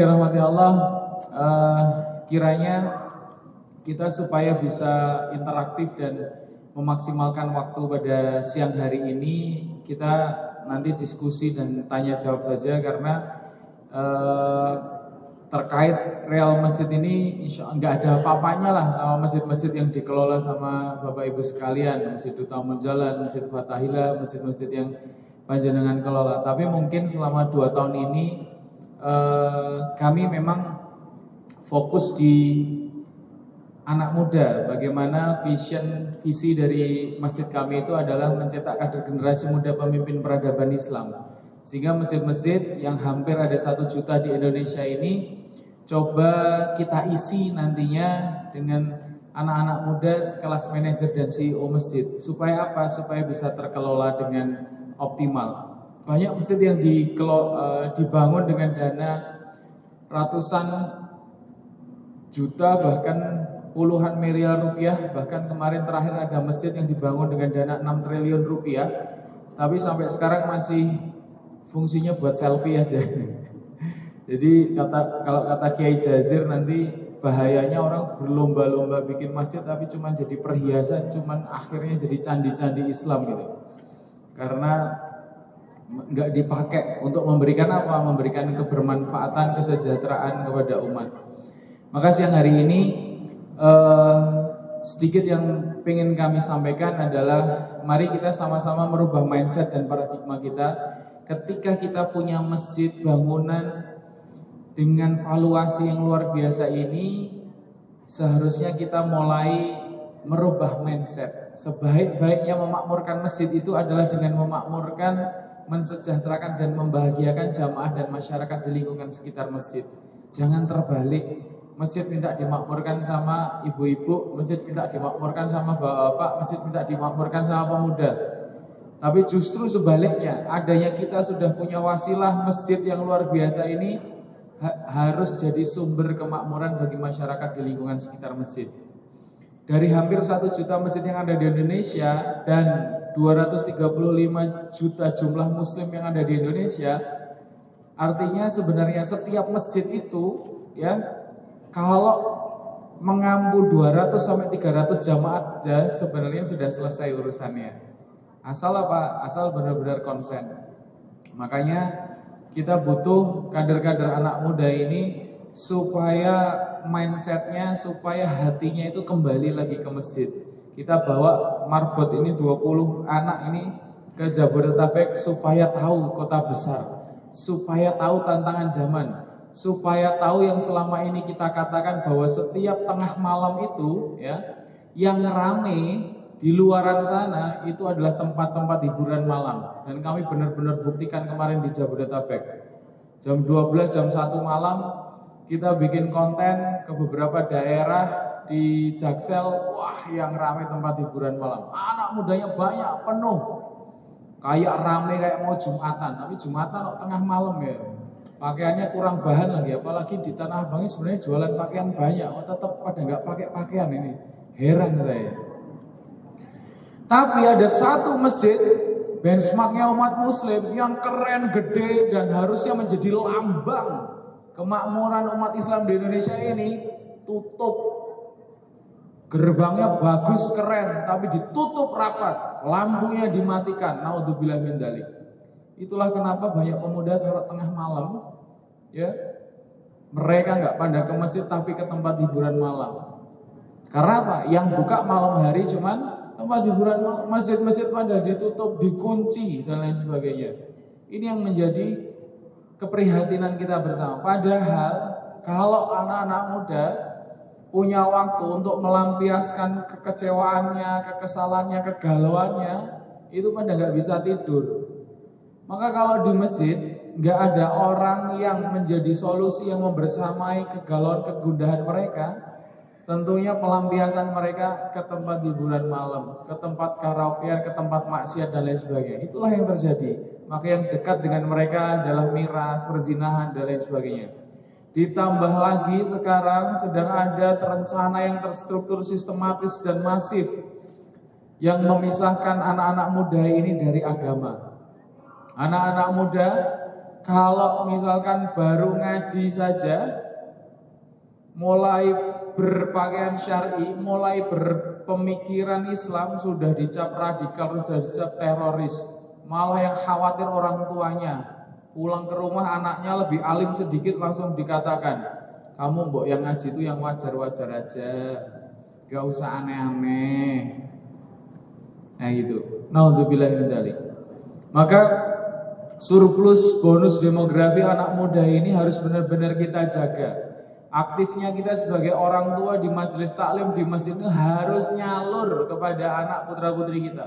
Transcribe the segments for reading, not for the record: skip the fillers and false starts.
dirahmati Allah, kiranya kita supaya bisa interaktif dan memaksimalkan waktu pada siang hari ini, kita nanti diskusi dan tanya jawab saja karena terkait real masjid ini insya Allah nggak ada apa-apanya lah sama masjid-masjid yang dikelola sama Bapak Ibu sekalian, Masjid Taman Jalan, Masjid Fatahillah, masjid-masjid yang panjenengan kelola. Tapi mungkin selama 2 tahun ini kami memang fokus di anak muda. Bagaimana visi dari masjid kami itu adalah mencetak kader generasi muda pemimpin peradaban Islam. Sehingga masjid-masjid yang hampir ada 1 juta di Indonesia ini coba kita isi nantinya dengan anak-anak muda sekelas manajer dan CEO masjid. Supaya apa? Supaya bisa terkelola dengan optimal. Banyak masjid yang dibangun dengan dana ratusan juta bahkan puluhan miliar rupiah. Bahkan kemarin terakhir ada masjid yang dibangun dengan dana 6 triliun rupiah, tapi sampai sekarang masih fungsinya buat selfie aja. Jadi kalau kata Kiai Jazir, nanti bahayanya orang berlomba-lomba bikin masjid tapi cuma jadi perhiasan, cuman akhirnya jadi candi-candi Islam gitu. Karena nggak dipakai untuk memberikan apa? Memberikan kebermanfaatan, kesejahteraan kepada umat. Maka siang hari ini sedikit yang pengen kami sampaikan adalah mari kita sama-sama merubah mindset dan paradigma kita. Ketika kita punya masjid bangunan dengan valuasi yang luar biasa ini, seharusnya kita mulai merubah mindset. Sebaik-baiknya memakmurkan masjid itu adalah dengan memakmurkan, mensejahterakan dan membahagiakan jamaah dan masyarakat di lingkungan sekitar masjid. Jangan terbalik, masjid minta dimakmurkan sama ibu-ibu, masjid minta dimakmurkan sama bapak-bapak, masjid minta dimakmurkan sama pemuda. Tapi justru sebaliknya, adanya kita sudah punya wasilah masjid yang luar biasa ini harus jadi sumber kemakmuran bagi masyarakat di lingkungan sekitar masjid. Dari hampir 1 juta masjid yang ada di Indonesia dan 235 juta jumlah muslim yang ada di Indonesia, artinya sebenarnya setiap masjid itu ya, kalau mengampu 200 sampai 300 jamaah aja sebenarnya sudah selesai urusannya. Asal apa? Asal benar-benar konsen. Makanya kita butuh kader-kader anak muda ini supaya mindsetnya, supaya hatinya itu kembali lagi ke masjid. Kita bawa marbot ini 20 anak ini ke Jabodetabek supaya tahu kota besar, supaya tahu tantangan zaman, supaya tahu yang selama ini kita katakan bahwa setiap tengah malam itu ya, yang rame di luaran sana itu adalah tempat-tempat hiburan malam. Dan kami benar-benar buktikan kemarin di Jabodetabek. Jam 12, jam 1 malam kita bikin konten ke beberapa daerah di Jaksel. Wah, yang rame tempat hiburan malam. Anak mudanya banyak, penuh. Kayak rame kayak mau Jumatan. Tapi Jumatan kok tengah malam ya. Pakaiannya kurang bahan lagi. Apalagi di Tanah Abang ini sebenarnya jualan pakaian banyak. Kok tetap pada nggak pakai pakaian ini. Heran saya. Tapi ada satu masjid benchmarknya umat muslim yang keren, gede dan harusnya menjadi lambang kemakmuran umat Islam di Indonesia ini, tutup. Gerbangnya bagus, keren, tapi ditutup rapat, lampunya dimatikan. Naudzubillah min dzalik. Itulah kenapa banyak pemuda kalau tengah malam ya, mereka nggak pada ke masjid tapi ke tempat hiburan malam. Karena apa? Yang buka malam hari cuman tempat hiburan malam, masjid-masjid pada ditutup, dikunci dan lain sebagainya. Ini yang menjadi keprihatinan kita bersama. Padahal kalau anak-anak muda punya waktu untuk melampiaskan kekecewaannya, kekesalannya, kegalauannya, itu pada nggak bisa tidur. Maka kalau di masjid nggak ada orang yang menjadi solusi yang membersamai kegalauan, kegundahan mereka, tentunya pelampiasan mereka ke tempat hiburan malam, ke tempat karaokean, ke tempat maksiat dan lain sebagainya. Itulah yang terjadi. Maka yang dekat dengan mereka adalah miras, perzinahan dan lain sebagainya. Ditambah lagi sekarang sedang ada rencana yang terstruktur, sistematis dan masif yang memisahkan anak-anak muda ini dari agama. Anak-anak muda Kalau misalkan baru ngaji saja, mulai berpakaian syar'i, mulai berpemikiran Islam sudah dicap radikal, sudah dicap teroris. Malah yang khawatir orang tuanya. Pulang ke rumah anaknya lebih alim sedikit langsung dikatakan, kamu mbok yang ngaji itu yang wajar-wajar aja, gak usah aneh-aneh. Nah gitu. Naudzubillah min dzalik. Maka surplus bonus demografi anak muda ini harus benar-benar kita jaga. Aktifnya kita sebagai orang tua di majelis taklim di masjid itu harus nyalur kepada anak putra-putri kita.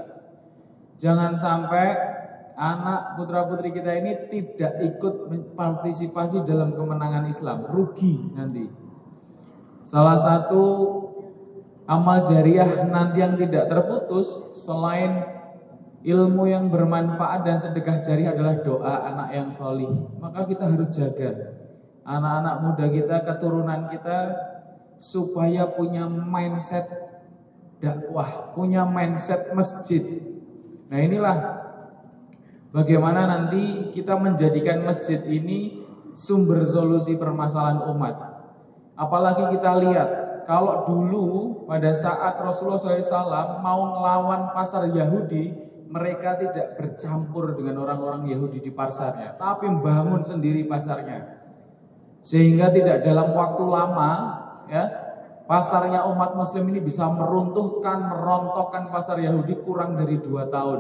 Jangan sampai anak putra-putri kita ini tidak ikut partisipasi dalam kemenangan Islam, rugi nanti. Salah satu amal jariah nanti yang tidak terputus selain ilmu yang bermanfaat dan sedekah jariah adalah doa anak yang solih. Maka kita harus jaga anak-anak muda kita, keturunan kita supaya punya mindset dakwah, punya mindset masjid. Nah inilah bagaimana nanti kita menjadikan masjid ini sumber solusi permasalahan umat. Apalagi kita lihat, kalau dulu pada saat Rasulullah SAW mau melawan pasar Yahudi, mereka tidak bercampur dengan orang-orang Yahudi di pasarnya, tapi membangun sendiri pasarnya. Sehingga tidak dalam waktu lama ya, pasarnya umat muslim ini bisa meruntuhkan, merontokkan pasar Yahudi kurang dari 2 tahun.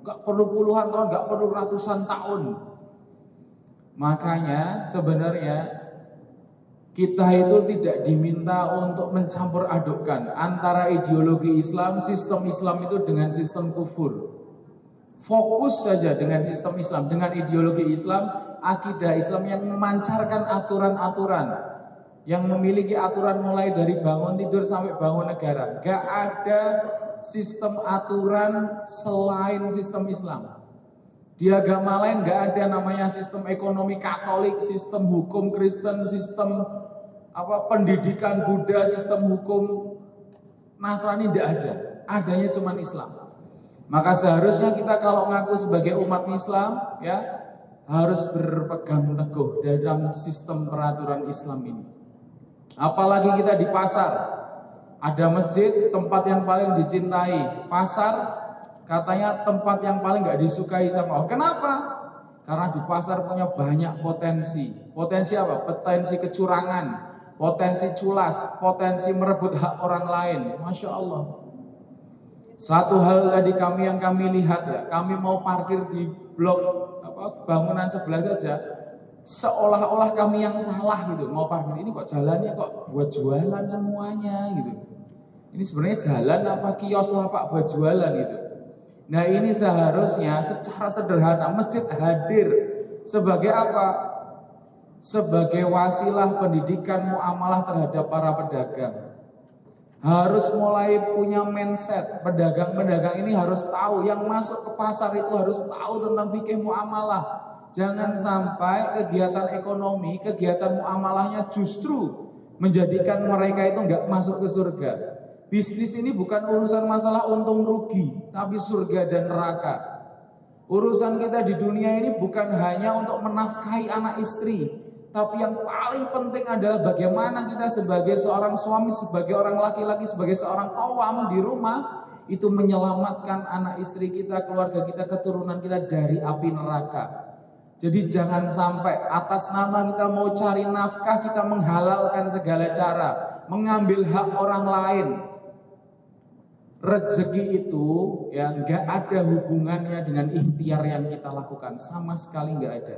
Gak perlu puluhan tahun, gak perlu ratusan tahun. Makanya sebenarnya kita itu tidak diminta untuk mencampur adukkan antara ideologi Islam, sistem Islam itu dengan sistem kufur. Fokus saja dengan sistem Islam, dengan ideologi Islam, akidah Islam yang memancarkan aturan-aturan, yang memiliki aturan mulai dari bangun tidur sampai bangun negara. Gak ada sistem aturan selain sistem Islam. Di agama lain gak ada namanya sistem ekonomi Katolik, sistem hukum Kristen, sistem pendidikan Buddha, sistem hukum Nasrani, tidak ada. Adanya cuma Islam. Maka seharusnya kita kalau ngaku sebagai umat Islam ya harus berpegang teguh dalam sistem peraturan Islam ini. Apalagi kita di pasar, ada masjid tempat yang paling dicintai, pasar katanya tempat yang paling gak disukai sama Allah. Kenapa? Karena di pasar punya banyak potensi. Potensi apa? Potensi kecurangan, potensi culas, potensi merebut hak orang lain. Masya Allah. Satu hal tadi yang kami lihat ya, kami mau parkir di blok bangunan sebelah saja, seolah-olah kami yang salah gitu. Mau parkir ini kok jalannya kok buat jualan semuanya gitu. Ini sebenarnya jalan apa kios lah Pak buat jualan gitu. Nah ini seharusnya secara sederhana masjid hadir sebagai apa? Sebagai wasilah pendidikan muamalah terhadap para pedagang. Harus mulai punya mindset, pedagang-pedagang ini harus tahu, yang masuk ke pasar itu harus tahu tentang fikih muamalah. Jangan sampai kegiatan ekonomi, kegiatan muamalahnya justru menjadikan mereka itu nggak masuk ke surga. Bisnis ini bukan urusan masalah untung rugi, tapi surga dan neraka. Urusan kita di dunia ini bukan hanya untuk menafkahi anak istri, tapi yang paling penting adalah bagaimana kita sebagai seorang suami, sebagai orang laki-laki, sebagai seorang qawam di rumah itu menyelamatkan anak istri kita, keluarga kita, keturunan kita dari api neraka. Jadi jangan sampai atas nama kita mau cari nafkah kita menghalalkan segala cara, mengambil hak orang lain. Rezeki itu ya nggak ada hubungannya dengan ikhtiar yang kita lakukan, sama sekali nggak ada.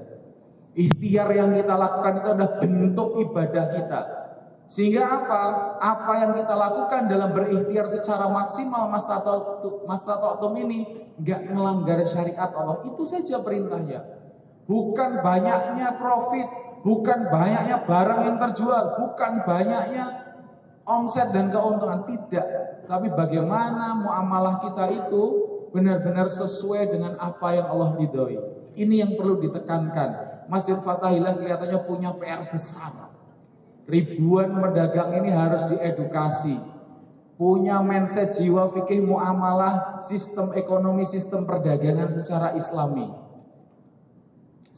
Ikhtiar yang kita lakukan itu adalah bentuk ibadah kita. Sehingga apa? Apa yang kita lakukan dalam berikhtiar secara maksimal mastata'tum ini enggak melanggar syariat Allah. Itu saja perintahnya. Bukan banyaknya profit, bukan banyaknya barang yang terjual, bukan banyaknya omset dan keuntungan, tidak. Tapi bagaimana muamalah kita itu benar-benar sesuai dengan apa yang Allah ridhoi. Ini yang perlu ditekankan. Masjid Fathahillah kelihatannya punya PR besar. Ribuan pedagang ini harus diedukasi. Punya mindset jiwa fikih muamalah, sistem ekonomi, sistem perdagangan secara islami.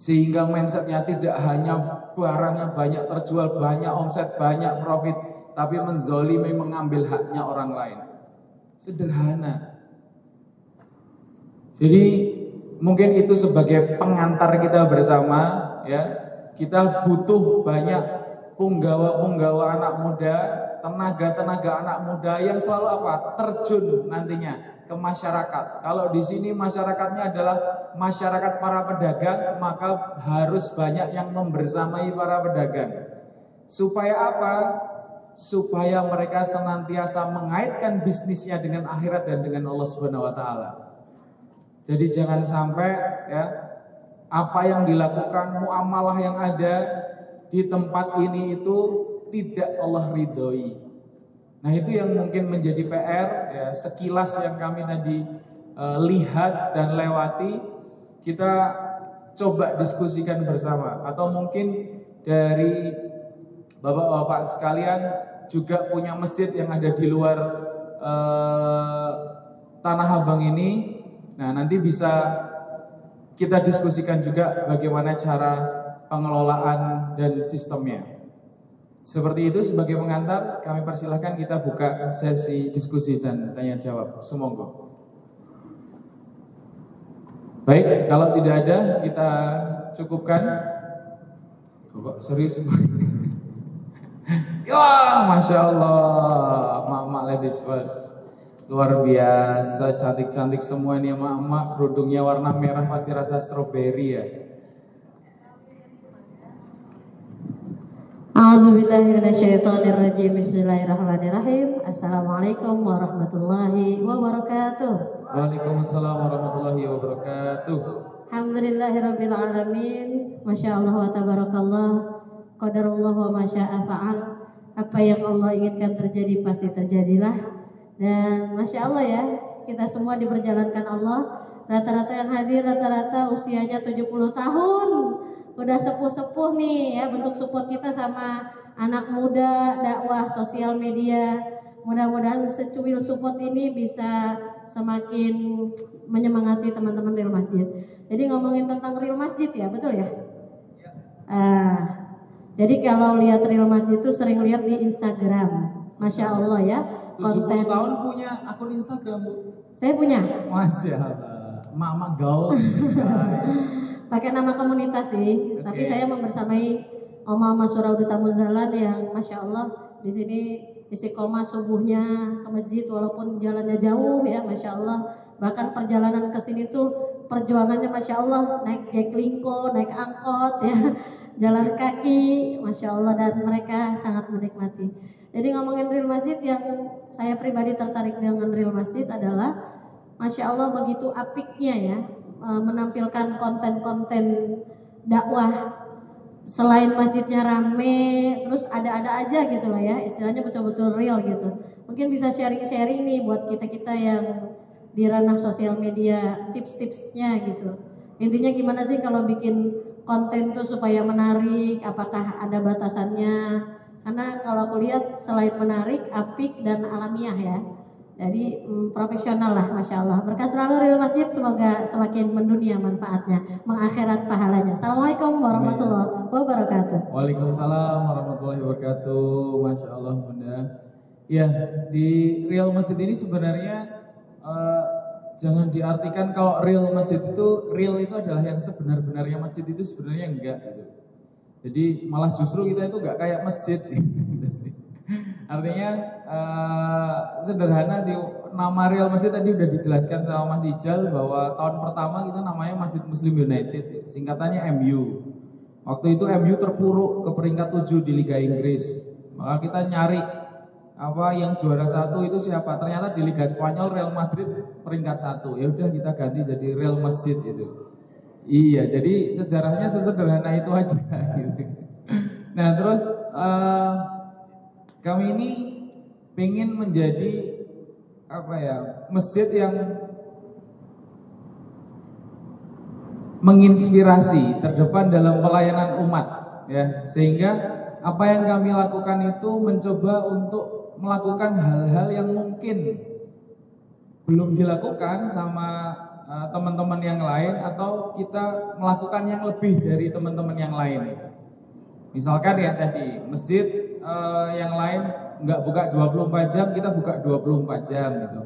Sehingga mindsetnya tidak hanya barangnya banyak terjual, banyak omset, banyak profit, tapi menzolimi, mengambil haknya orang lain. Sederhana. Jadi mungkin itu sebagai pengantar kita bersama, ya. Kita butuh banyak punggawa-punggawa anak muda, tenaga-tenaga anak muda yang selalu apa? Terjun nantinya ke masyarakat. Kalau di sini masyarakatnya adalah masyarakat para pedagang, maka harus banyak yang membersamai para pedagang. Supaya apa? Supaya mereka senantiasa mengaitkan bisnisnya dengan akhirat dan dengan Allah Subhanahu wa taala. Jadi jangan sampai ya apa yang dilakukan, muamalah yang ada di tempat ini itu tidak Allah ridhoi. Nah itu yang mungkin menjadi PR ya, sekilas yang kami tadi lihat dan lewati, kita coba diskusikan bersama. Atau mungkin dari bapak-bapak sekalian juga punya masjid yang ada di luar Tanah Abang ini. Nah nanti bisa kita diskusikan juga bagaimana cara pengelolaan dan sistemnya. Seperti itu sebagai pengantar, kami persilahkan kita buka sesi diskusi dan tanya jawab. Semoga. Baik, kalau tidak ada kita cukupkan. Kok serius? Ya, Masya Allah, mak-mak ladies first. Luar biasa, cantik-cantik semua nih mak-mak. Kerudungnya warna merah pasti rasa stroberi ya. A'udzubillahiminasyaitonirrajim. Bismillahirrahmanirrahim. Assalamualaikum warahmatullahi wabarakatuh. Waalaikumsalam warahmatullahi wabarakatuh. Alhamdulillahirabbil alamin. Masya Allah wa tabarakallah. Qadarullah wa masya'a fa'al. Apa yang Allah inginkan terjadi pasti terjadilah. Dan Masya Allah ya, kita semua diperjalankan Allah. Rata-rata yang hadir rata-rata usianya 70 tahun. Udah sepuh-sepuh nih ya, bentuk support kita sama anak muda, dakwah sosial media. Mudah-mudahan secuil support ini bisa semakin menyemangati teman-teman Real Masjid. Jadi ngomongin tentang Real Masjid ya, betul ya? Jadi kalau lihat Real Masjid itu sering lihat di Instagram. Masya Allah ya. 70 tahun punya akun Instagram, Bu? Saya punya. Masya Allah, mak-mak gaul guys. Pakai nama komunitas sih, tapi saya membersamai Oma Suraudu Tamuzalan yang Masya Allah di sini istiqomah subuhnya ke masjid walaupun jalannya jauh ya Masya Allah. Bahkan perjalanan ke sini tuh perjuangannya Masya Allah, naik jaklingko, naik angkot ya, jalan kaki Masya Allah, dan mereka sangat menikmati. Jadi ngomongin Real Masjid, yang saya pribadi tertarik dengan Real Masjid adalah Masya Allah begitu apiknya ya menampilkan konten-konten dakwah. Selain masjidnya rame, terus ada-ada aja gitu lah ya, istilahnya betul-betul real gitu. Mungkin bisa sharing-sharing nih buat kita-kita yang di ranah sosial media, tips-tipsnya gitu. Intinya gimana sih kalau bikin konten tuh supaya menarik, apakah ada batasannya? Karena kalau aku lihat selain menarik, apik dan alamiah ya. Jadi profesional lah Masya Allah. Berkah selalu Real Masjid, semoga semakin mendunia manfaatnya, mengakhirat pahalanya. Assalamualaikum warahmatullahi wabarakatuh. Waalaikumsalam warahmatullahi wabarakatuh. Masya Allah Bunda. Ya, di Real Masjid ini sebenarnya jangan diartikan kalau Real Masjid itu, real itu adalah yang sebenar-benarnya masjid, itu sebenarnya enggak gitu. Jadi malah justru kita itu enggak kayak masjid. Artinya sederhana sih, nama Real Masjid tadi udah dijelaskan sama Mas Ijal bahwa tahun pertama kita namanya Masjid Muslim United, singkatannya MU. Waktu itu MU terpuruk ke peringkat 7 di Liga Inggris. Maka kita nyari apa yang juara 1 itu siapa? Ternyata di Liga Spanyol Real Madrid peringkat 1. Ya udah kita ganti jadi Real Masjid itu. Iya, jadi sejarahnya sesederhana itu aja gitu. Nah, terus kami ini pengen menjadi apa ya, masjid yang menginspirasi, terdepan dalam pelayanan umat ya, sehingga apa yang kami lakukan itu mencoba untuk melakukan hal-hal yang mungkin belum dilakukan sama teman-teman yang lain atau kita melakukan yang lebih dari teman-teman yang lain. Misalkan ya tadi masjid yang lain nggak buka 24 jam, kita buka 24 jam gitu.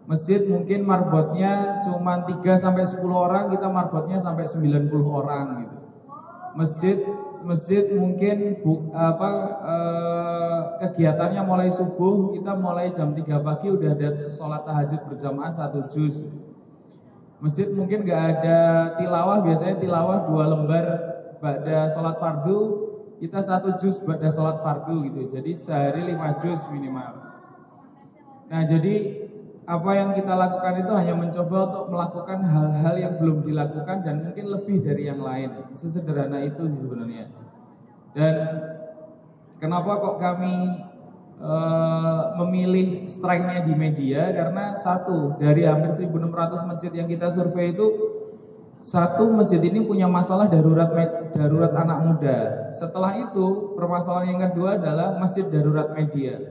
Masjid mungkin marbotnya cuma 3 sampai 10 orang, kita marbotnya sampai 90 orang gitu. Masjid mungkin kegiatannya mulai subuh, kita mulai jam 3 pagi udah ada sholat tahajud berjamaah 1 juz. Masjid mungkin nggak ada tilawah, biasanya tilawah 2 lembar ba'da sholat fardu, kita 1 juz ba'da sholat fardu gitu. Jadi sehari 5 juz minimal. Nah jadi apa yang kita lakukan itu hanya mencoba untuk melakukan hal-hal yang belum dilakukan dan mungkin lebih dari yang lain. Sesederhana itu sih sebenarnya. Dan kenapa kok kami memilih strength-nya di media, karena satu, dari hampir 1.600 masjid yang kita survei itu, satu masjid ini punya masalah darurat anak muda. Setelah itu permasalahan yang kedua adalah masjid darurat media.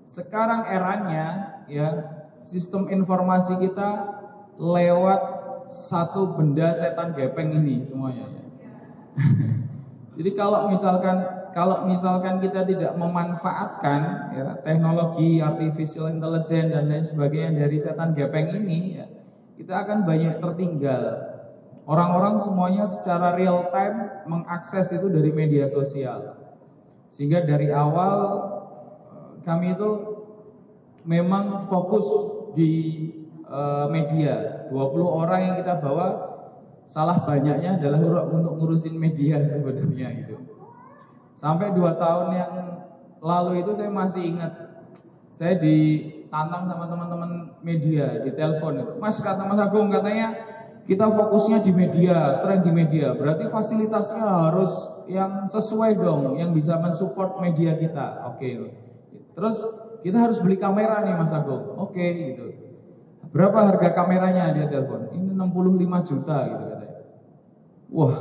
Sekarang eranya ya, sistem informasi kita lewat satu benda setan gepeng ini semuanya ya. Jadi kalau misalkan kita tidak memanfaatkan ya, teknologi artificial intelligence dan lain sebagainya dari setan gepeng ini ya, kita akan banyak tertinggal. Orang-orang semuanya secara real time mengakses itu dari media sosial. Sehingga dari awal kami itu memang fokus di media. 20 orang yang kita bawa, salah banyaknya adalah untuk ngurusin media sebenarnya itu. Sampai 2 tahun yang lalu itu saya masih ingat, saya ditantang sama teman-teman media di telepon itu. Mas, kata Mas Agung, katanya kita fokusnya di media, strength di media. Berarti fasilitasnya harus yang sesuai dong, yang bisa mensupport media kita. Oke. Terus kita harus beli kamera nih Mas Agung. Oke, gitu. Berapa harga kameranya, dia telepon? Ini 65 juta gitu katanya. Wah,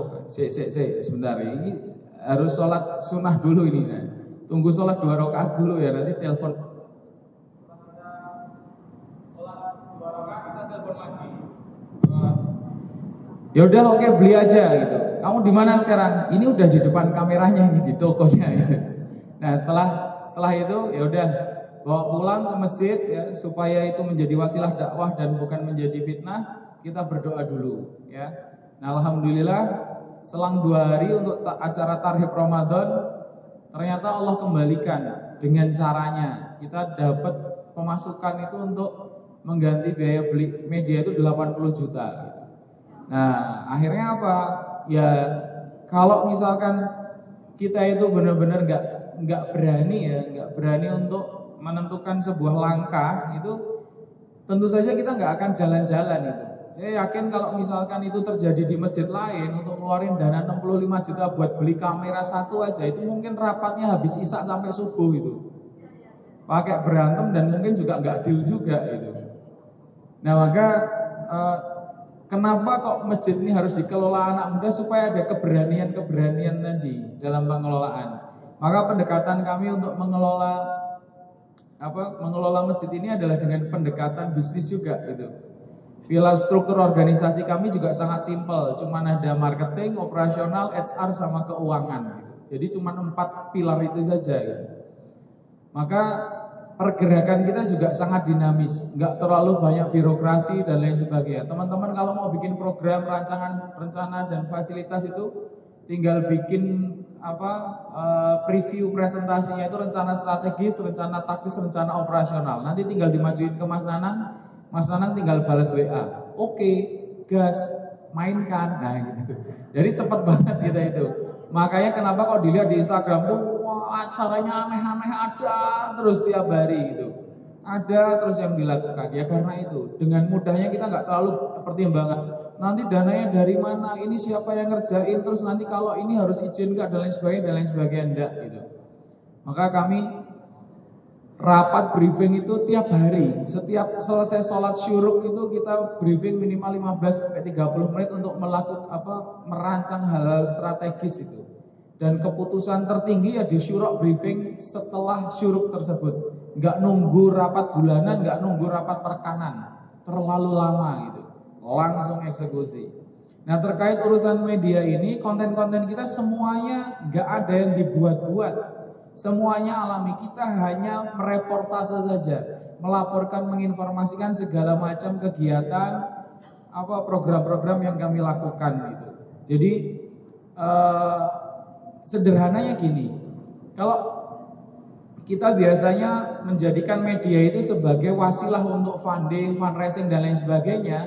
sebentar ini harus sholat sunnah dulu ini. Nah. Tunggu sholat 2 rakaat dulu ya, nanti telepon. Sholat 2 rakaat kita telepon lagi. Ya udah oke, beli aja gitu. Kamu di mana sekarang? Ini udah di depan kameranya ini, di tokonya ya. Nah setelah itu ya udah bawa pulang ke masjid ya, supaya itu menjadi wasilah dakwah dan bukan menjadi fitnah. Kita berdoa dulu ya. Nah alhamdulillah selang 2 hari untuk acara Tarhib Ramadan, ternyata Allah kembalikan dengan caranya. Kita dapat pemasukan itu untuk mengganti biaya beli media itu 80 juta. Nah akhirnya apa? Ya kalau misalkan kita itu benar-benar nggak berani untuk menentukan sebuah langkah, itu tentu saja kita nggak akan jalan-jalan itu. Saya yakin kalau misalkan itu terjadi di masjid lain, untuk ngeluarin dana 65 juta buat beli kamera 1 aja, itu mungkin rapatnya habis isya sampai subuh itu. Pakai berantem dan mungkin juga nggak deal juga itu. Nah maka kenapa kok masjid ini harus dikelola anak muda, supaya ada keberanian tadi dalam pengelolaan. Maka pendekatan kami untuk mengelola masjid ini adalah dengan pendekatan bisnis juga gitu. Pilar struktur organisasi kami juga sangat simpel, cuma ada marketing, operasional, HR sama keuangan gitu. Jadi cuma 4 pilar itu saja gitu. Maka pergerakan kita juga sangat dinamis, nggak terlalu banyak birokrasi dan lain sebagainya. Teman-teman kalau mau bikin program, rencana dan fasilitas itu tinggal bikin preview presentasinya itu, rencana strategis, rencana taktis, rencana operasional. Nanti tinggal dimajuin ke Mas Nanang tinggal balas WA. Oke, gas, mainkan. Nah gitu. Jadi cepat banget kita itu. Makanya kenapa kalau dilihat di Instagram tuh, wah acaranya aneh-aneh ada terus tiap hari itu. Ada terus yang dilakukan. Ya karena itu, dengan mudahnya kita nggak terlalu pertimbangan. Nanti dananya dari mana, ini siapa yang ngerjain, terus nanti kalau ini harus izin nggak dan lain sebagainya enggak gitu. Maka kami rapat briefing itu tiap hari. Setiap selesai sholat syuruk itu kita briefing minimal 15-30 menit untuk merancang hal-hal strategis itu. Dan keputusan tertinggi ya di syuruk briefing setelah syuruk tersebut. Nggak nunggu rapat bulanan, nggak nunggu rapat perkanan, terlalu lama gitu. langsung eksekusi. Nah terkait urusan media ini, konten-konten kita semuanya nggak ada yang dibuat-buat, semuanya alami. Kita hanya mereportase saja, melaporkan, menginformasikan segala macam kegiatan, program-program yang kami lakukan gitu. Jadi sederhananya gini, kalau kita biasanya menjadikan media itu sebagai wasilah untuk funding, fundraising dan lain sebagainya,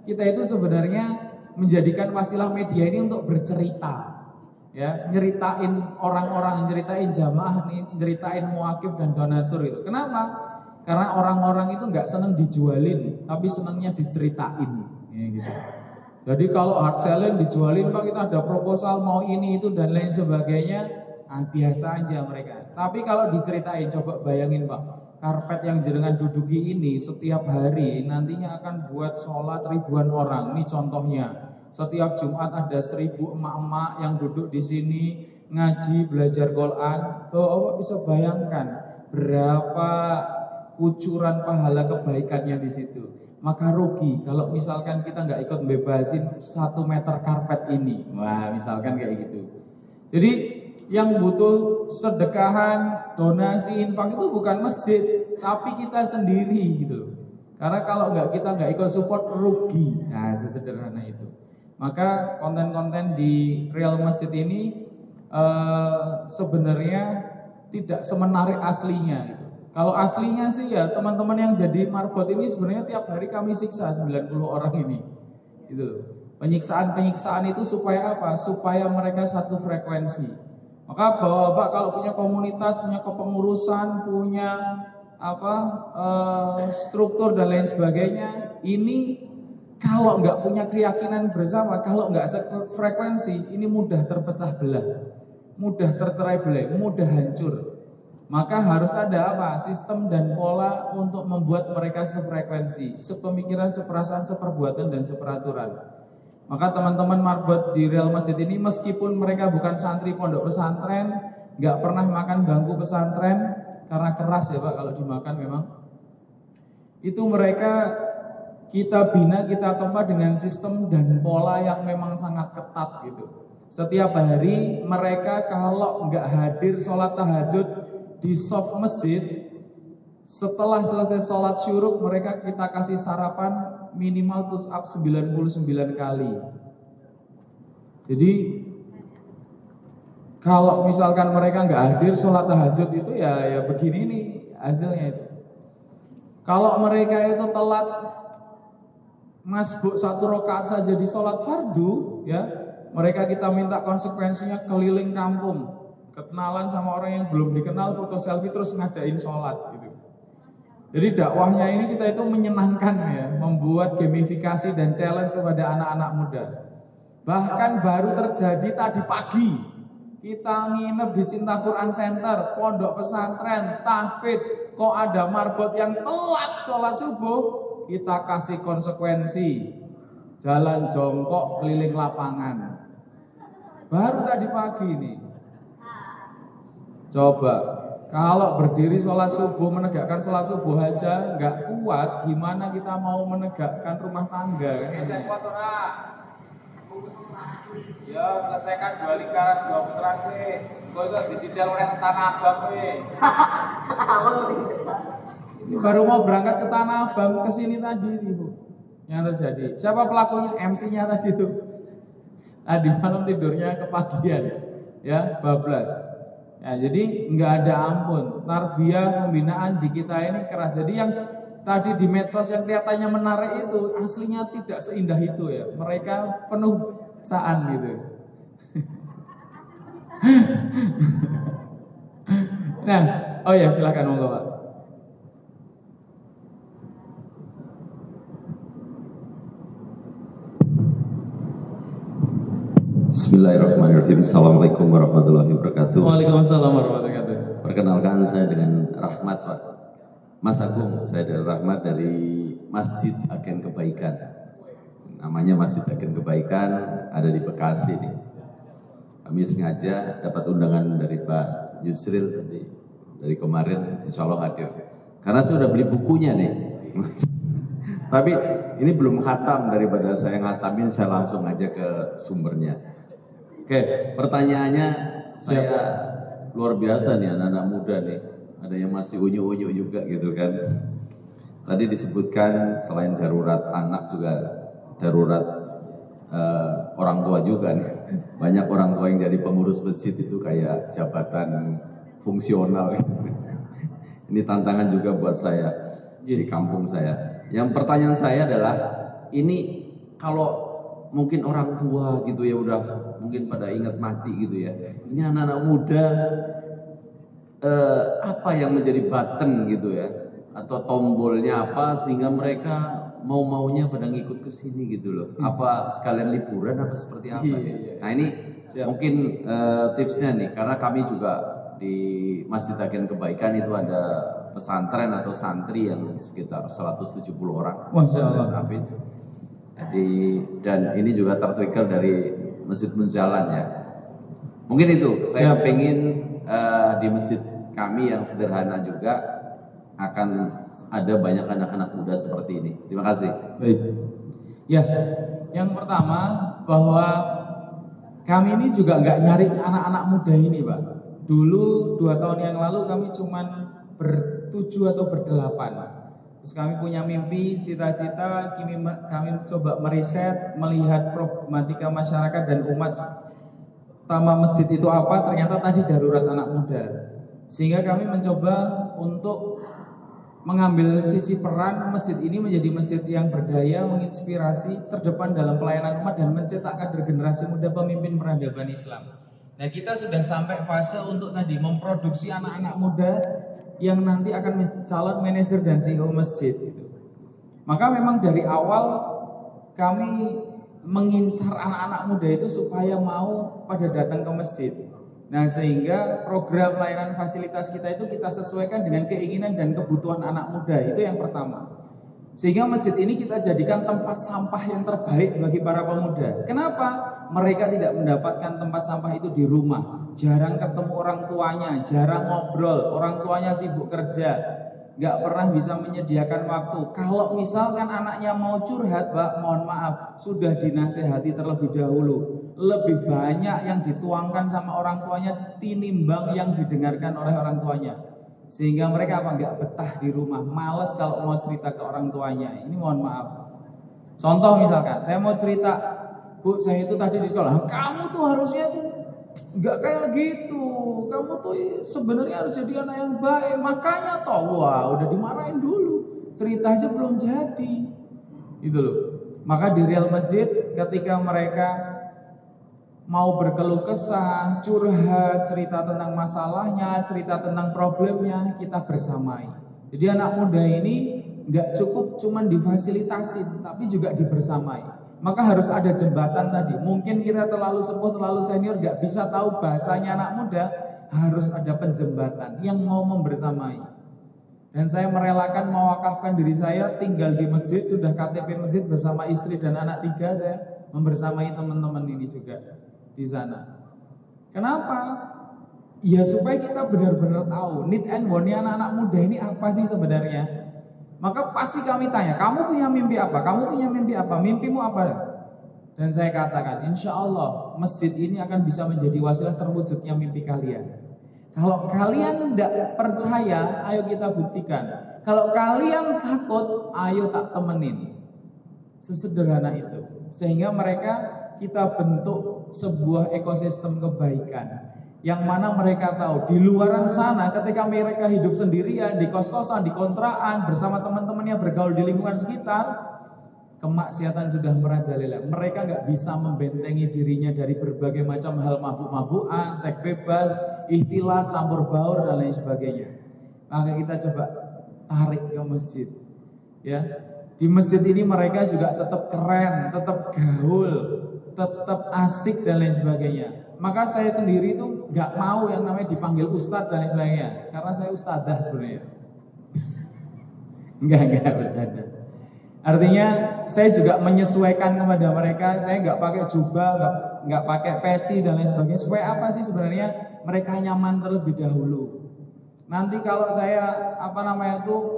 kita itu sebenarnya menjadikan wasilah media ini untuk bercerita, ya, nyeritain orang-orang, nyeritain jamaah, nyeritain muakif dan donatur itu. Kenapa? Karena orang-orang itu nggak seneng dijualin, tapi senengnya diceritain, ya, gitu. Jadi kalau hard selling dijualin, Pak, kita ada proposal mau ini itu dan lain sebagainya, biasa aja mereka. Tapi kalau diceritain, coba bayangin Pak, karpet yang jenengan duduki ini setiap hari nantinya akan buat sholat ribuan orang. Ini contohnya. Setiap Jumat ada 1000 emak-emak yang duduk di sini ngaji, belajar Quran. Bapak bisa bayangkan berapa kucuran pahala kebaikannya di situ. Maka rugi kalau misalkan kita nggak ikut bebasin 1 meter karpet ini. Wah, misalkan kayak gitu. Jadi yang butuh sedekahan, donasi, infak itu bukan masjid, tapi kita sendiri gitu loh. Karena kalau kita nggak ikut support, rugi. Nah, sesederhana itu. Maka konten-konten di Real Masjid ini sebenarnya tidak semenarik aslinya gitu. Kalau aslinya sih ya teman-teman yang jadi marbot ini sebenarnya tiap hari kami siksa 90 orang ini. Gitu loh. Penyiksaan itu supaya apa? Supaya mereka satu frekuensi. Maka Bapak kalau punya komunitas, punya kepengurusan, punya struktur dan lain sebagainya, ini kalau nggak punya keyakinan bersama, kalau nggak sefrekuensi, ini mudah terpecah belah, mudah tercerai berai, mudah hancur. Maka harus ada sistem dan pola untuk membuat mereka sefrekuensi, sepemikiran, seperasaan, seperbuatan dan seperaturan. Maka teman-teman marbot di Real Masjid ini meskipun mereka bukan santri pondok pesantren, nggak pernah makan bangku pesantren karena keras ya Pak kalau dimakan memang. Itu mereka kita bina, kita tempa dengan sistem dan pola yang memang sangat ketat gitu. Setiap hari mereka kalau nggak hadir sholat tahajud di soft masjid, setelah selesai sholat syuruk mereka kita kasih sarapan minimal push up 99 kali. Jadi kalau misalkan mereka nggak hadir sholat tahajud itu ya begini nih hasilnya itu. Kalau mereka itu telat masbuk 1 rakaat saja di sholat fardu, ya mereka kita minta konsekuensinya keliling kampung, kenalan sama orang yang belum dikenal, foto selfie terus ngajain sholat gitu. Jadi dakwahnya ini kita itu menyenangkan ya, membuat gamifikasi dan challenge kepada anak-anak muda. Bahkan baru terjadi tadi pagi, kita nginep di Cinta Quran Center, pondok pesantren, tahfidz, kok ada marbot yang telat sholat subuh, kita kasih konsekuensi, jalan jongkok keliling lapangan. Baru tadi pagi ini. Coba, kalau berdiri sholat subuh, menegakkan sholat subuh aja nggak kuat, gimana kita mau menegakkan rumah tangga kan ini? Ya, selesaikan 2 lingkaran 2 putaran sih. Gue itu ditindak oleh Tanah Abang nih. Ini baru mau berangkat ke Tanah Abang kesini tadi Ibu. Yang terjadi. Siapa pelakunya? MC-nya tadi itu. Tadi malam tidurnya kepagian. Ya, bablas. Ya, jadi nggak ada ampun. Tarbiyah pembinaan di kita ini keras. Jadi yang tadi di medsos yang kelihatannya menarik itu aslinya tidak seindah itu ya. Mereka penuh saan gitu. Nah, oh ya silakan monggo Pak. Bismillahirrahmanirrahim. Assalamualaikum warahmatullahi wabarakatuh. Waalaikumsalam warahmatullahi wabarakatuh. Perkenalkan saya dengan Rahmat Pak, Mas Agung. Saya dari Rahmat dari Masjid Agen Kebaikan. Namanya Masjid Agen Kebaikan, ada di Bekasi nih. Kami sengaja dapat undangan dari Pak Yusril tadi, dari kemarin insya Allah hadir. Karena saya sudah beli bukunya nih. Tapi ini belum khatam, daripada saya ngatamin saya langsung aja ke sumbernya. Oke, pertanyaannya saya luar biasa nih anak-anak muda nih. Ada yang masih unyu-unyu juga gitu kan. Tadi disebutkan selain darurat anak juga darurat orang tua juga nih. Banyak orang tua yang jadi pengurus masjid itu kayak jabatan fungsional gitu. Ini tantangan juga buat saya di kampung saya. Yang pertanyaan saya adalah, ini kalau mungkin orang tua gitu ya udah mungkin pada ingat mati gitu ya. Ini anak-anak muda apa yang menjadi button gitu ya, atau tombolnya apa sehingga mereka mau-maunya pada ngikut ke sini gitu loh. Apa sekalian liburan apa seperti apa? Nah ini mungkin tipsnya nih, karena kami juga di Masjid Agen Kebaikan itu ada pesantren atau santri yang sekitar 170 orang. Masya Allah. Jadi, dan ini juga tertrigger dari Masjid Munzalan ya. Mungkin itu, saya pengen di masjid kami yang sederhana juga akan ada banyak anak-anak muda seperti ini. Terima kasih. Baik. Ya, yang pertama bahwa kami ini juga nggak nyari anak-anak muda ini, Pak. Dulu 2 tahun yang lalu kami cuman ber-7 atau ber-8. Terus kami punya mimpi, cita-cita, kami coba meriset, melihat problematika masyarakat dan umat. Utama masjid itu apa? Ternyata tadi darurat anak muda. Sehingga kami mencoba untuk mengambil sisi peran masjid ini menjadi masjid yang berdaya, menginspirasi, terdepan dalam pelayanan umat dan mencetak kader generasi muda pemimpin peradaban Islam. Nah, kita sudah sampai fase untuk tadi memproduksi anak-anak muda yang nanti akan calon manajer dan CEO masjid gitu. Maka memang dari awal kami mengincar anak-anak muda itu supaya mau pada datang ke masjid. Nah, sehingga program layanan fasilitas kita itu kita sesuaikan dengan keinginan dan kebutuhan anak muda. Itu yang pertama. Sehingga masjid ini kita jadikan tempat sampah yang terbaik bagi para pemuda. Kenapa? Mereka tidak mendapatkan tempat sampah itu di rumah. Jarang ketemu orang tuanya, jarang ngobrol. Orang tuanya sibuk kerja, nggak pernah bisa menyediakan waktu. Kalau misalkan anaknya mau curhat, Pak, mohon maaf, sudah dinasehati terlebih dahulu. Lebih banyak yang dituangkan sama orang tuanya tinimbang yang didengarkan oleh orang tuanya. Sehingga mereka nggak betah di rumah, malas kalau mau cerita ke orang tuanya. Ini mohon maaf. Contoh misalkan, saya mau cerita, Bu, saya itu tadi di sekolah. Kamu tuh harusnya tuh nggak kayak gitu. Kamu tuh sebenarnya harus jadi anak yang baik. Makanya toh, wah, udah dimarahin dulu. Cerita aja belum jadi. Gitu loh. Maka di Real Masjid ketika mereka mau berkeluh kesah, curhat, cerita tentang masalahnya, cerita tentang problemnya, kita bersamai. Jadi anak muda ini nggak cukup cuman difasilitasi, tapi juga dibersamai. Maka harus ada jembatan tadi. Mungkin kita terlalu sepuh, terlalu senior, nggak bisa tahu bahasanya anak muda. Harus ada penjembatan yang mau membersamai. Dan saya merelakan mewakafkan diri saya tinggal di masjid, sudah KTP masjid bersama istri dan anak 3, saya membersamai teman-teman ini juga di sana. Kenapa? Ya supaya kita benar-benar tahu need and want-nya anak-anak muda ini apa sih sebenarnya. Maka pasti kami tanya, kamu punya mimpi apa? Kamu punya mimpi apa? Mimpimu apa? Dan saya katakan, insya Allah masjid ini akan bisa menjadi wasilah terwujudnya mimpi kalian. Kalau kalian tidak percaya, ayo kita buktikan. Kalau kalian takut, ayo tak temenin. Sesederhana itu. Sehingga mereka kita bentuk sebuah ekosistem kebaikan yang mana mereka tahu di luaran sana ketika mereka hidup sendirian di kos-kosan, di kontrakan bersama teman-temannya bergaul di lingkungan sekitar, kemaksiatan sudah merajalela. Mereka nggak bisa membentengi dirinya dari berbagai macam hal mabuk-mabukan, seks bebas, ikhtilat, campur baur dan lain sebagainya. Maka kita coba tarik ke masjid, ya. Di masjid ini mereka juga tetap keren, tetap gaul, tetap asik dan lain sebagainya. Maka saya sendiri itu nggak mau yang namanya dipanggil ustadz dan lain sebagainya, karena saya ustadzah sebenarnya. Enggak bercanda. Artinya saya juga menyesuaikan kepada mereka. Saya nggak pakai jubah, nggak pakai peci dan lain sebagainya. Supaya apa sih sebenarnya? Mereka nyaman terlebih dahulu. Nanti kalau saya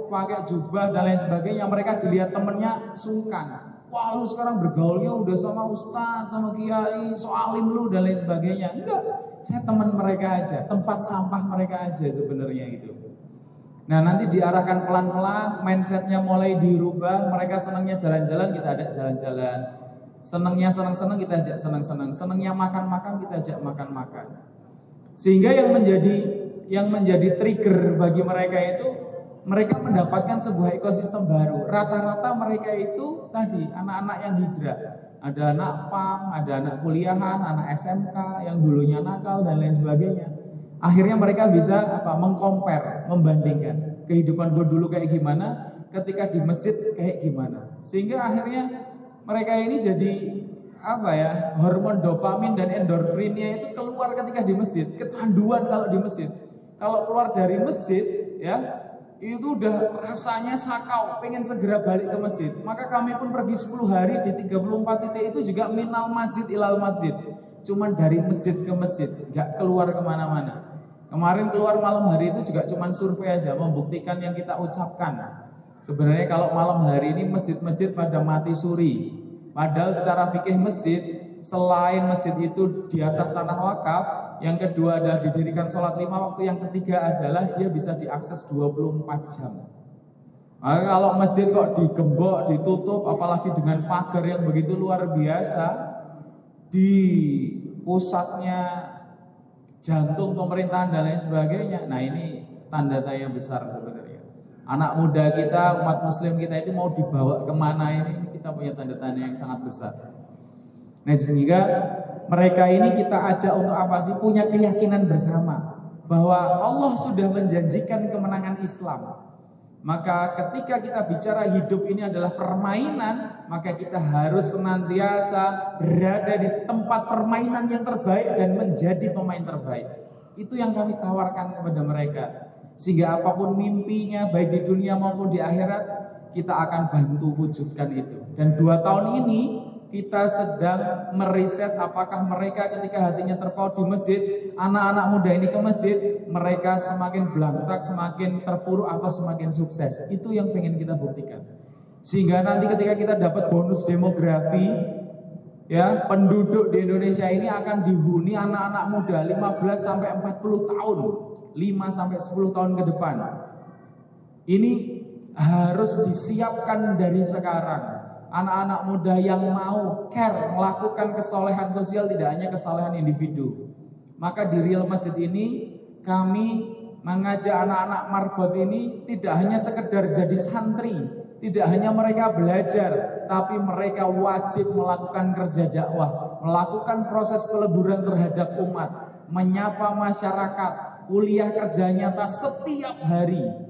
pakai jubah dan lain sebagainya, mereka dilihat temennya sungkan. Wah, lu sekarang bergaulnya udah sama ustaz, sama kiai, soalim lu dan lain sebagainya. Enggak, saya teman mereka aja, tempat sampah mereka aja sebenarnya gitu. Nah, nanti diarahkan pelan-pelan, mindsetnya mulai dirubah. Mereka senangnya jalan-jalan, kita ajak jalan-jalan. Senangnya senang-senang, kita ajak senang-senang. Senangnya makan-makan, kita ajak makan-makan. Sehingga yang menjadi trigger bagi mereka itu, mereka mendapatkan sebuah ekosistem baru. Rata-rata mereka itu tadi anak-anak yang hijrah. Ada anak PAM, ada anak kuliahan, anak SMK yang dulunya nakal dan lain sebagainya. Akhirnya mereka bisa mengcompare, membandingkan kehidupan gue dulu kayak gimana, ketika di masjid kayak gimana. Sehingga akhirnya mereka ini jadi hormon dopamin dan endorfinnya itu keluar ketika di masjid. Kecanduan kalau di masjid. Kalau keluar dari masjid ya, itu udah rasanya sakau, pengen segera balik ke masjid. Maka kami pun pergi 10 hari di 34 titik itu juga minal masjid ilal masjid. Cuman dari masjid ke masjid, gak keluar kemana-mana. Kemarin keluar malam hari itu juga cuman survei aja, membuktikan yang kita ucapkan. Sebenarnya kalau malam hari ini masjid-masjid pada mati suri. Padahal secara fikih masjid, selain masjid itu di atas tanah wakaf, yang kedua adalah didirikan sholat 5 waktu, yang ketiga adalah dia bisa diakses 24 jam. Maka kalau masjid kok digembok, ditutup, apalagi dengan pagar yang begitu luar biasa, di pusatnya jantung pemerintahan dan lain sebagainya, nah ini tanda tanya besar sebenarnya. Anak muda kita, umat muslim kita itu mau dibawa kemana ini kita punya tanda tanya yang sangat besar. Nah, sehingga mereka ini kita ajak untuk apa sih? Punya keyakinan bersama bahwa Allah sudah menjanjikan kemenangan Islam. Maka ketika kita bicara hidup ini adalah permainan, maka kita harus senantiasa berada di tempat permainan yang terbaik dan menjadi pemain terbaik. Itu yang kami tawarkan kepada mereka. Sehingga apapun mimpinya, baik di dunia maupun di akhirat, kita akan bantu wujudkan itu. Dan 2 tahun ini kita sedang meriset apakah mereka ketika hatinya terpaut di masjid, anak-anak muda ini ke masjid, mereka semakin belangsak, semakin terpuruk atau semakin sukses. Itu yang pengen kita buktikan. Sehingga nanti ketika kita dapat bonus demografi, ya, penduduk di Indonesia ini akan dihuni anak-anak muda 15 sampai 40 tahun, 5 sampai 10 tahun ke depan. Ini harus disiapkan dari sekarang. Anak-anak muda yang mau care, melakukan kesolehan sosial, tidak hanya kesolehan individu. Maka di Real Masjid ini kami mengajak anak-anak marbot ini tidak hanya sekedar jadi santri, tidak hanya mereka belajar, tapi mereka wajib melakukan kerja dakwah, melakukan proses peleburan terhadap umat, menyapa masyarakat, kuliah kerja nyata setiap hari.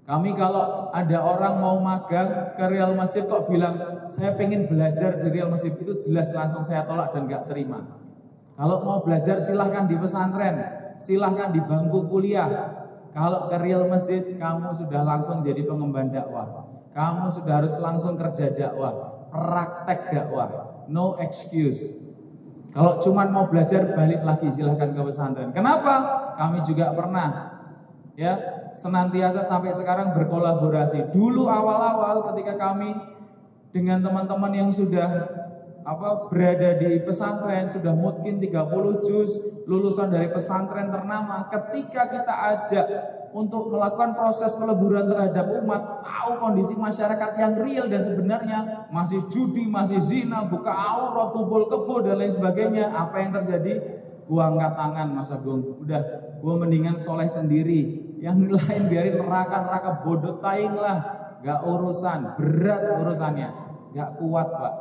Kami kalau ada orang mau magang ke Real Masjid kok bilang saya pengen belajar di Real Masjid, itu jelas langsung saya tolak dan gak terima. Kalau mau belajar silahkan di pesantren, silahkan di bangku kuliah. Kalau ke Real Masjid kamu sudah langsung jadi pengemban dakwah, kamu sudah harus langsung kerja dakwah, praktek dakwah, no excuse. Kalau cuma mau belajar balik lagi silahkan ke pesantren. Kenapa? Kami juga pernah senantiasa sampai sekarang berkolaborasi. Dulu awal-awal ketika kami dengan teman-teman yang sudah berada di pesantren, sudah mungkin 30 juz, lulusan dari pesantren ternama, ketika kita ajak untuk melakukan proses peleburan terhadap umat, tahu kondisi masyarakat yang real dan sebenarnya masih judi, masih zina, buka aurat, kumpul kebo dan lain sebagainya. Apa yang terjadi? Gua angkat tangan, Mas Agung, udah gua mendingan soleh sendiri, yang lain biarin neraka bodoh taing lah, gak urusan, berat urusannya, gak kuat Pak.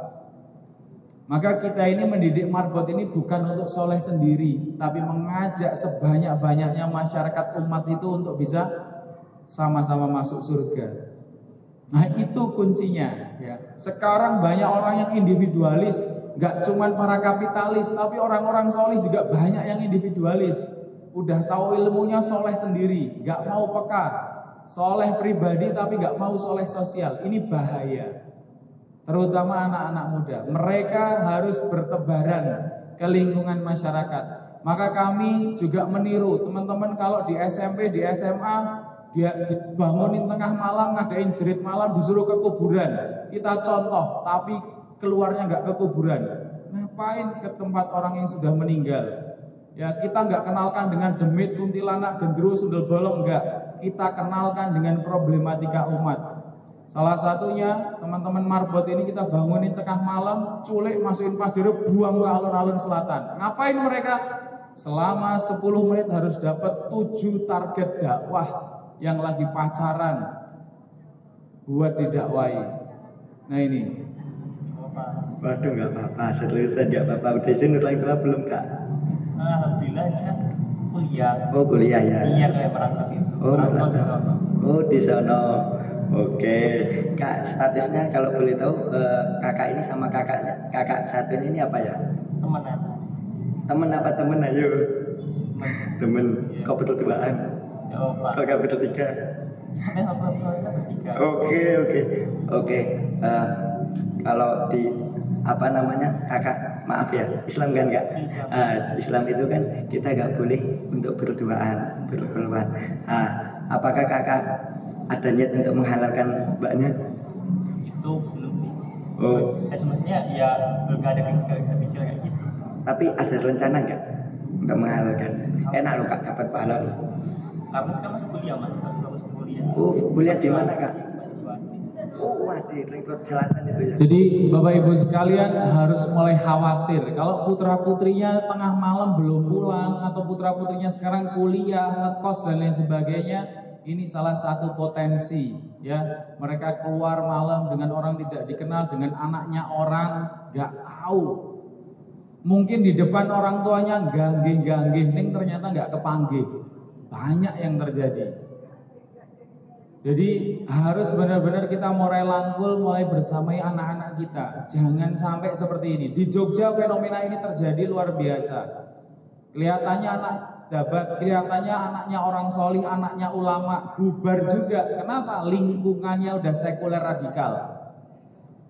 Maka kita ini mendidik marbot ini bukan untuk soleh sendiri, tapi mengajak sebanyak-banyaknya masyarakat umat itu untuk bisa sama-sama masuk surga. Nah itu kuncinya ya. Sekarang banyak orang yang individualis, gak cuman para kapitalis, tapi orang-orang soleh juga banyak yang individualis. Udah tahu ilmunya soleh sendiri, gak mau peka. Soleh pribadi tapi gak mau soleh sosial. Ini bahaya. Terutama anak-anak muda. Mereka harus bertebaran ke lingkungan masyarakat. Maka kami juga meniru teman-teman kalau di SMP, di SMA dia dibangunin tengah malam, ngadain jerit malam, disuruh ke kuburan. Kita contoh, tapi keluarnya nggak ke kuburan. Ngapain ke tempat orang yang sudah meninggal? Ya, kita nggak kenalkan dengan demit, kuntilanak, gendruwo, sundel bolong, enggak. Kita kenalkan dengan problematika umat. Salah satunya teman-teman marbot ini kita bangunin tengah malam, culik, masukin pajero, buang ke alun-alun selatan. Ngapain mereka? Selama 10 menit harus dapat 7 target dakwah yang lagi pacaran buat didakwai. Nah ini. Waduh, nggak apa-apa, seriusan nggak apa-apa. Udah izin orang tua belum Kak? Alhamdulillah ini kan kuliah. Oh kuliah ya. Iya kayak merantau gitu. Oh Merantau di merantau. sono. Oh di sono. Oke, Kak statusnya kalau boleh tahu kakak ini sama kakak satunya ini apa ya? Temenan. Temen apa temen? Ayo. Temen. Kok berduaan? Ya Pak. Kok gak bertiga? Sampai sama kita bertiga. Oke. Kalau di apa namanya kakak, maaf ya, Islam kan Kak? Islam itu kan kita gak boleh untuk berduaan. Apakah kakak ada niat untuk menghalalkan mbaknya? Itu belum sih. Oh. Semestinya ya nggak ada kepikir kayak gitu. Tapi ada rencana nggak untuk menghalalkan? Enak loh Kak, dapat pahala loh. Karena sekarang masih kuliah mas, masih bagus kuliah. Oh, kuliah di mana Kak? Oh, di Ringkot Selatan itu ya. Jadi Bapak Ibu sekalian harus mulai khawatir kalau putra-putrinya tengah malam belum pulang atau putra-putrinya sekarang kuliah, ngekos dan lain sebagainya. Ini salah satu potensi ya. Mereka keluar malam dengan orang tidak dikenal, dengan anaknya orang gak tahu. Mungkin di depan orang tuanya ganggih-ganggih, ning ternyata gak kepanggih. Banyak yang terjadi. Jadi harus benar-benar kita mulai rangkul, mulai bersamai anak-anak kita. Jangan sampai seperti ini. Di Jogja fenomena ini terjadi luar biasa. Kelihatannya anak dapat, kelihatannya anaknya orang solih, anaknya ulama, bubar juga. Kenapa? Lingkungannya udah sekuler radikal.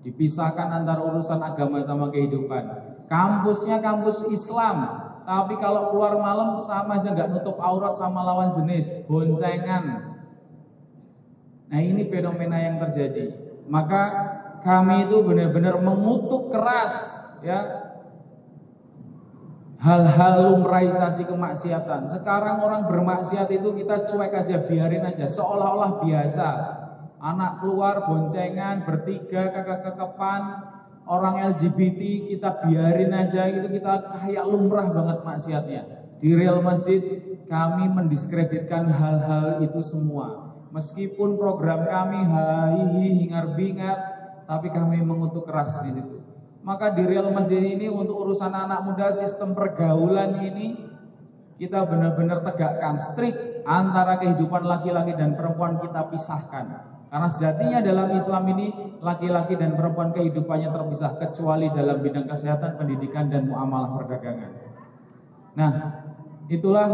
Dipisahkan antara urusan agama sama kehidupan. Kampusnya kampus Islam, tapi kalau keluar malam sama aja nggak nutup aurat sama lawan jenis, boncengan. Nah ini fenomena yang terjadi. Maka kami itu benar-benar mengutuk keras ya hal-hal lumrahisasi kemaksiatan. Sekarang orang bermaksiat itu kita cuek aja, biarin aja, seolah-olah biasa. Anak keluar boncengan, bertiga, kakak-kakapan, orang LGBT kita biarin aja gitu, kita kayak lumrah banget maksiatnya. Di Real Masjid kami mendiskreditkan hal-hal itu semua. Meskipun program kami hihi hingar-bingar, tapi kami mengutuk keras di situ. Maka di Real Masjid ini untuk urusan anak muda, sistem pergaulan ini kita benar-benar tegakkan strict antara kehidupan laki-laki dan perempuan kita pisahkan. Karena sejatinya dalam Islam ini laki-laki dan perempuan kehidupannya terpisah kecuali dalam bidang kesehatan, pendidikan dan muamalah perdagangan. Nah, itulah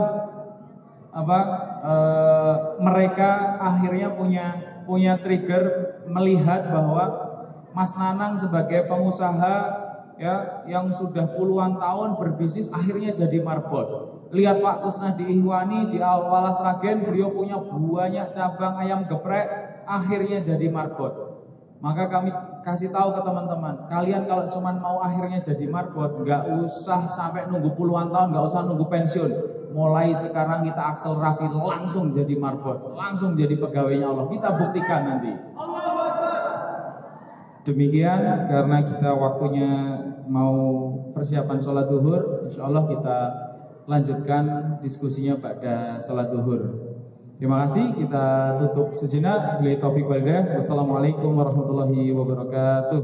mereka akhirnya punya trigger melihat bahwa Mas Nanang sebagai pengusaha ya yang sudah puluhan tahun berbisnis akhirnya jadi marbot. Lihat Pak Kusnadi Ihwani di Al-Wala Sragen, beliau punya banyak cabang ayam geprek, akhirnya jadi marbot. Maka kami kasih tahu ke teman-teman, kalian kalau cuma mau akhirnya jadi marbot, nggak usah sampai nunggu puluhan tahun, nggak usah nunggu pensiun. Mulai sekarang kita akselerasi langsung jadi marbot, langsung jadi pegawainya Allah. Kita buktikan nanti. Demikian karena kita waktunya mau persiapan sholat zuhur, insya Allah kita lanjutkan diskusinya pada sholat zuhur. Terima kasih, kita tutup sejenak. Wassalamualaikum warahmatullahi wabarakatuh.